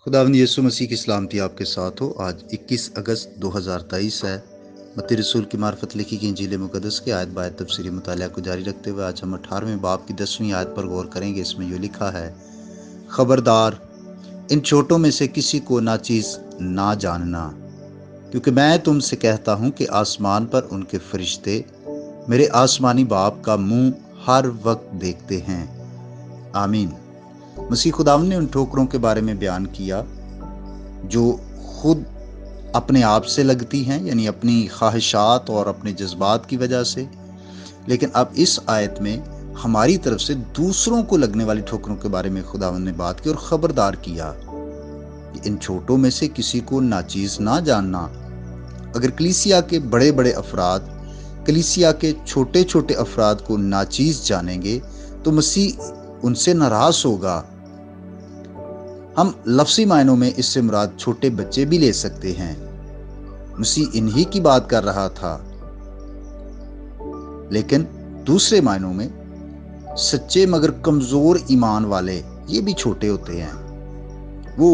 खुदावंद यीशु मसीह की सलामती आपके साथ हो। आज 21 अगस्त 2023 है। मत्ती रसूल की मार्फत लिखी गई इंजील मुक़द्दस के आयत बायत तफसीरी मुतालिया को जारी रखते हुए आज हम 18वें बाब की 10वीं आयत पर गौर करेंगे। इसमें यूँ लिखा है, खबरदार, इन छोटों में से किसी को नाचीज़ ना जानना, क्योंकि मैं तुमसे कहता हूँ कि आसमान पर उनके फरिश्ते मेरे आसमानी बाप का मुंह हर वक्त देखते हैं। आमीन। मसीह खुदावंद ने उन ठोकरों के बारे में बयान किया जो खुद अपने आप से लगती हैं, यानी अपनी ख्वाहिशात और अपने जज्बात की वजह से। लेकिन अब इस आयत में हमारी तरफ से दूसरों को लगने वाली ठोकरों के बारे में खुदावंद ने बात की और खबरदार किया कि इन छोटों में से किसी को नाचीज़ ना जानना। अगर कलीसिया के बड़े बड़े अफराद कलीसिया के छोटे छोटे अफराद को नाचीज़ जानेंगे तो मसीह उनसे नाराज होगा। हम लफ्ज़ी मायनों में इससे मुराद छोटे बच्चे भी ले सकते हैं। मसीह इन्हीं की बात कर रहा था, लेकिन दूसरे मायनों में सच्चे मगर कमजोर ईमान वाले ये भी छोटे होते हैं। वो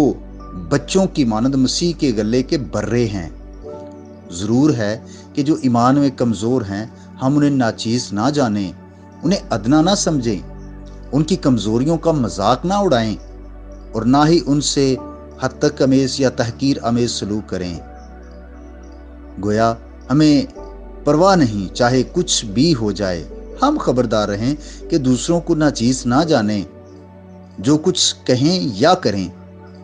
बच्चों की मानंद मसीह के गले के बर्रे हैं। जरूर है कि जो ईमान में कमजोर हैं हम उन्हें नाचीज़ ना जानें, उन्हें अदना ना समझें, उनकी कमजोरियों का मजाक ना उड़ाएं और ना ही उनसे हद तक अमेज या तहकीर अमेज सलूक करें। गोया हमें परवाह नहीं, चाहे कुछ भी हो जाए। हम खबरदार रहें कि दूसरों को नाचीज़ ना जानें। जो कुछ कहें या करें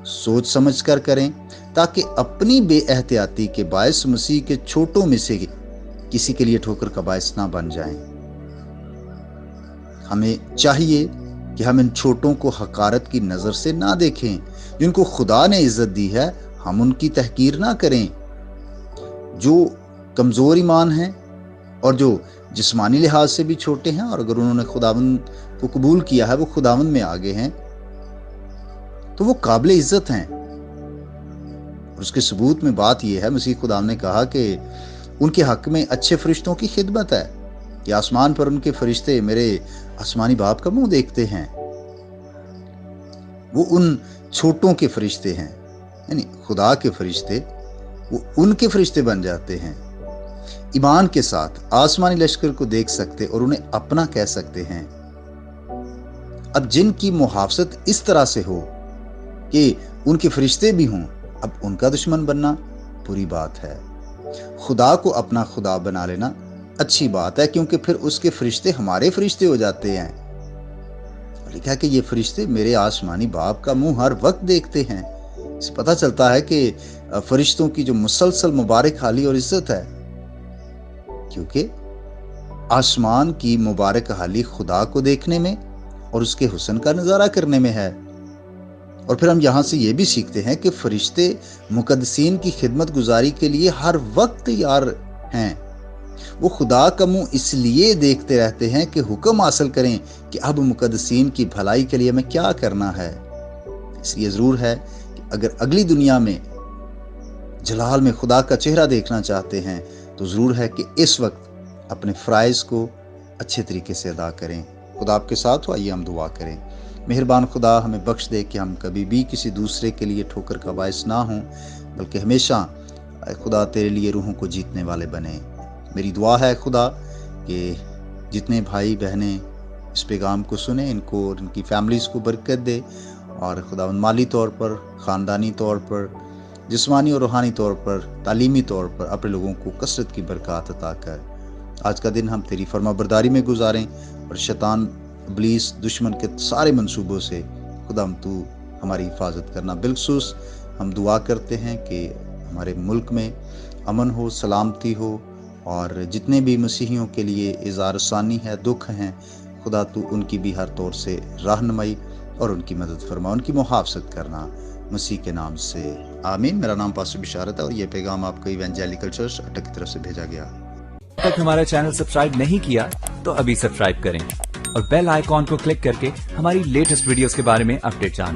सोच समझ कर करें, ताकि अपनी बेएहतियाती के बायस मसीह के छोटों में से किसी के लिए ठोकर का बायस ना बन जाएं। हमें चाहिए कि हम इन छोटों को हकारत की नज़र से ना देखें। जिनको खुदा ने इज्जत दी है हम उनकी तहकीर ना करें। जो कमज़ोर ईमान हैं और जो जिस्मानी लिहाज से भी छोटे हैं, और अगर उन्होंने खुदावंद को कबूल किया है, वो खुदावंद में आगे हैं, तो वो काबिल इज्जत हैं। और उसके सबूत में बात यह है, मसीह खुदा ने कहा कि उनके हक में अच्छे फरिश्तों की खिदमत है कि आसमान पर उनके फरिश्ते मेरे आसमानी बाप का मुंह देखते हैं। वो उन छोटों के फरिश्ते हैं, यानी खुदा के फरिश्ते, वो उनके फरिश्ते बन जाते हैं। ईमान के साथ आसमानी लश्कर को देख सकते और उन्हें अपना कह सकते हैं। अब जिनकी मुहाफजत इस तरह से हो कि उनके फरिश्ते भी हों, अब उनका दुश्मन बनना बुरी बात है। खुदा को अपना खुदा बना लेना अच्छी बात है, क्योंकि फिर उसके फरिश्ते हमारे फरिश्ते हो जाते हैं। लिखा है कि ये फरिश्ते मेरे आसमानी बाप का मुंह हर वक्त देखते हैं। इससे पता चलता है कि फरिश्तों की जो मुसलसल मुबारक हाली और इज्जत है, क्योंकि आसमान की मुबारक हाली खुदा को देखने में और उसके हुस्न का नजारा करने में है। और फिर हम यहाँ से ये भी सीखते हैं कि फरिश्ते मुकद्दसीन की खिदमत गुजारी के लिए हर वक्त तैयार हैं। वो खुदा का मुंह इसलिए देखते रहते हैं कि हुक्म हासिल करें कि अब मुकद्दसीन की भलाई के लिए हमें क्या करना है। इसलिए ज़रूर है कि अगर अगली दुनिया में जलाल में खुदा का चेहरा देखना चाहते हैं तो ज़रूर है कि इस वक्त अपने फ़राइज़ को अच्छे तरीके से अदा करें। खुदा आपके साथ हो। आइए हम दुआ करें। मेहरबान खुदा, हमें बख्श दे कि हम कभी भी किसी दूसरे के लिए ठोकर का बायस ना हों, बल्कि हमेशा खुदा तेरे लिए रूहों को जीतने वाले बने। मेरी दुआ है खुदा कि जितने भाई बहनें इस पैगाम को सुने, इनको और इनकी फैमिलीज़ को बरकत दे, और खुदा माली तौर पर, ख़ानदानी तौर पर, जिस्मानी और रूहानी तौर पर, तालीमी तौर पर अपने लोगों को कसरत की बरकत अता कर। आज का दिन हम तेरी फरमाबरदारी में गुजारें और शैतान, इब्लीस, दुश्मन के सारे मंसूबों से खुदाम तू हमारी हिफाजत करना। बिलखुसूस हम दुआ करते हैं कि हमारे मुल्क में अमन हो, सलामती हो, और जितने भी मसीहियों के लिए इज़ार सानी है, दुख हैं, खुदा तू उनकी भी हर तौर से रहनुमाई और उनकी मदद फरमा, उनकी मुहाफ़ज़त करना, मसीह के नाम से आमीन। मेरा नाम पास्टर बिशारत है और ये पैगाम आपको इवेंजेलिकल चर्च अटक की तरफ से भेजा गया। अब तक हमारा चैनल सब्सक्राइब नहीं किया तो अभी सब्सक्राइब करें और बेल आइकॉन को क्लिक करके हमारी लेटेस्ट वीडियोस के बारे में अपडेट जानें।